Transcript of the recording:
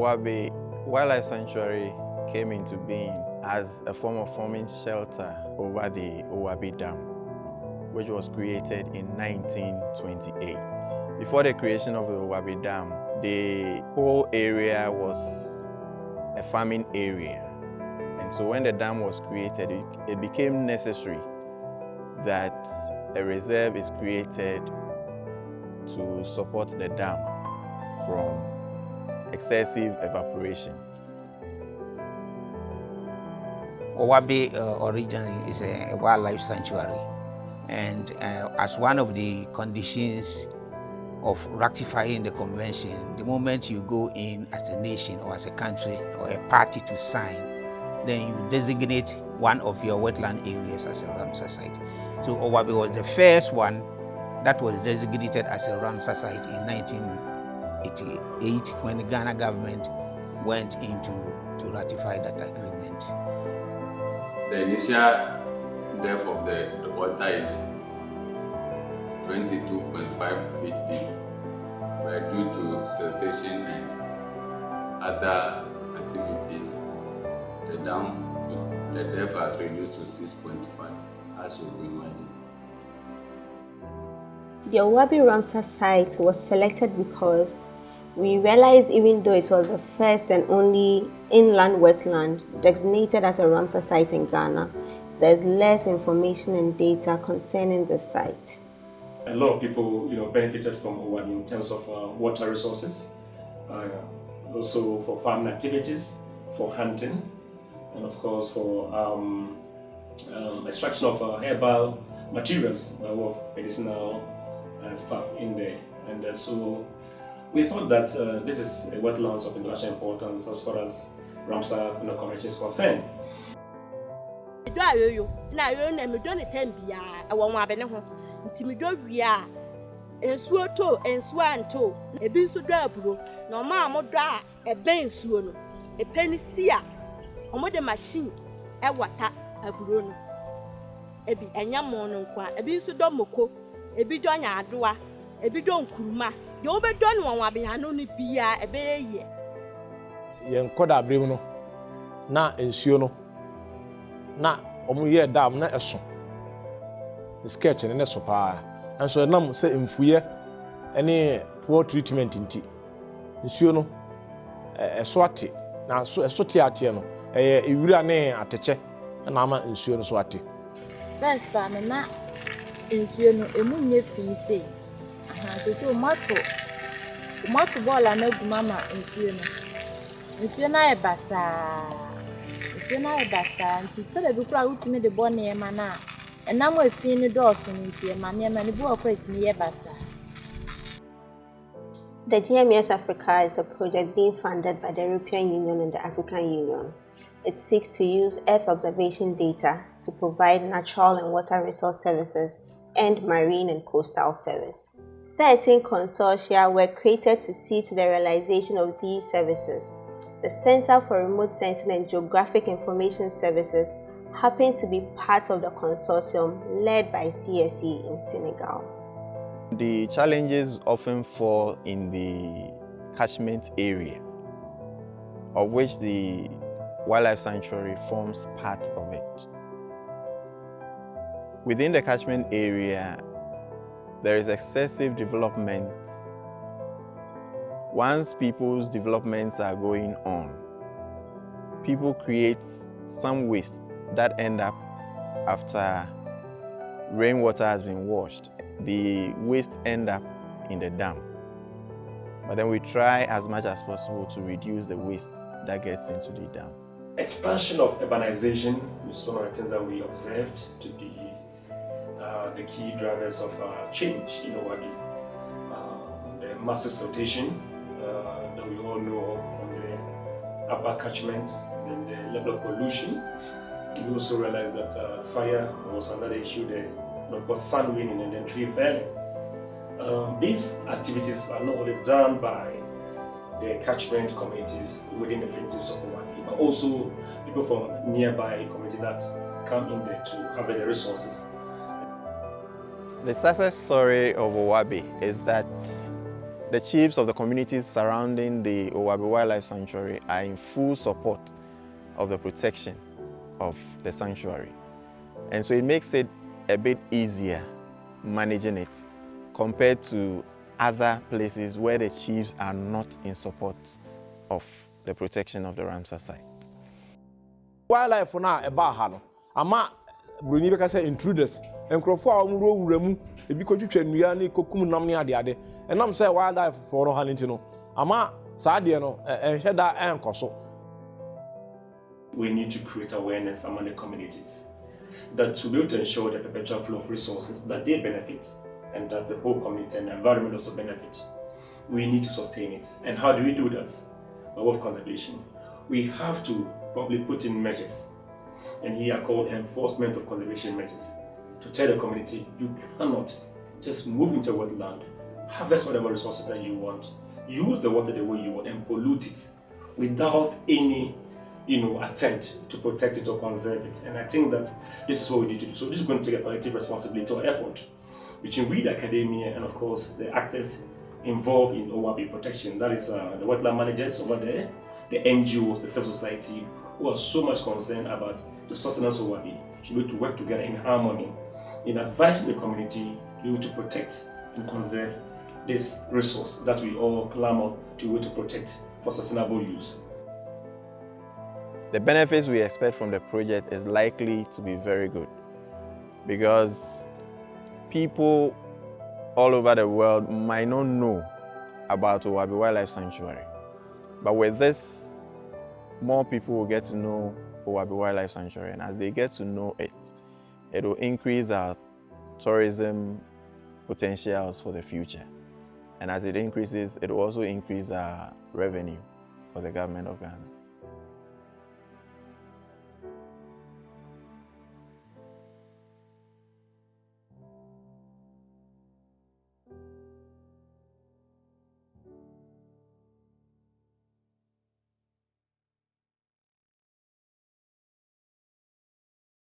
Owabi Wildlife Sanctuary came into being as a form of forming shelter over the Owabi Dam, which was created in 1928. Before the creation of the Owabi Dam, the whole area was a farming area. And so when the dam was created, it became necessary that a reserve is created to support the dam from excessive evaporation. Owabi originally is a wildlife sanctuary, and as one of the conditions of ratifying the convention, the moment you go in as a nation or as a country or a party to sign, then you designate one of your wetland areas as a Ramsar site. So Owabi was the first one that was designated as a Ramsar site in 1988 when the Ghana government went in to ratify that agreement. The initial depth of the water is 22.5 feet deep, but due to siltation and other activities, the depth has reduced to 6.5, as you will imagine. The Owabi Ramsar site was selected because we realized even though it was the first and only inland wetland designated as a Ramsar site in Ghana, there's less information and data concerning the site. A lot of people, benefited from Owabi in terms of water resources, also for farming activities, for hunting, and of course for extraction of herbal materials, of medicinal stuff in there. And so we thought that this is a wetlands of international importance as far as Ramsar Convention is concerned. Yenkoda bremu no na ensuo no na omo ye dam na eso sketch ne so pa anso nam se emfuye ene poor treatment nti ensuo no eso ate na so eso te ate no ewura ne ateche na ama ensuo no so ate first ba na ensuo no emunye fi se se o mato ball na gumama ensuo no nsuo na ebasa nti tele bi kura utimi de bɔ ne ma na enam afin ne dɔɔso nti ma ne ma ne bu akɔ etimi ye basa. The GMES Africa is a project being funded by the European Union and the African Union. It seeks to use Earth observation data to provide natural and water resource services and marine and coastal service. 13 consortia were created to see to the realization of these services. The Center for Remote Sensing and Geographic Information Services happened to be part of the consortium led by CSE in Senegal. The challenges often fall in the catchment area, of which the Wildlife Sanctuary forms part of it. Within the catchment area, there is excessive development. Once people's developments are going on, people create some waste that end up after rainwater has been washed. The waste end up in the dam. But then we try as much as possible to reduce the waste that gets into the dam. Expansion of urbanization is one of the things that we observed to be the key drivers of change in Owabi. The massive siltation that we all know of from the upper catchments, and then the level of pollution. We also realized that fire was another issue there, and of course sun winning and then tree felling. These activities are not only done by the catchment communities within the fringes of Owabi, but also people from nearby communities that come in there to harvest the resources. The success story of Owabi is that The chiefs of the communities surrounding the Owabi Wildlife Sanctuary are in full support of the protection of the sanctuary. And so it makes it a bit easier managing it compared to other places where the chiefs are not in support of the protection of the Ramsar site. Wildlife na eba ha no ama broni beka say intruders enkrofo a omro wura mu ebi kodwetwa nnua ne kokum nam ne ade enam say wildlife for no ha no ama saa de no enhwe da enkoso. We need to create awareness among the communities that to be able to ensure the perpetual flow of resources that they benefit and that the whole community and the environment also benefit. We need to sustain it. And how do we do that? By way of conservation. We have to probably put in measures, and here are called enforcement of conservation measures, to tell the community you cannot just move into a wetland, harvest whatever resources that you want, use the water the way you want and pollute it without any attempt to protect it or conserve it. And I think that this is what we need to do. So this is going to take a collective responsibility or effort between we, the academia, and of course the actors involved in Owabi protection. That is the wetland managers over there, the NGOs, the civil society, who are so much concerned about the sustenance of Owabi, should be able to work together in harmony in advising the community to be able to protect and conserve this resource that we all clamor to be able to protect for sustainable use. The benefits we expect from the project is likely to be very good because people all over the world might not know about Owabi Wildlife Sanctuary. But with this, more people will get to know Owabi Wildlife Sanctuary, and as they get to know it, it will increase our tourism potentials for the future. And as it increases, it will also increase our revenue for the government of Ghana.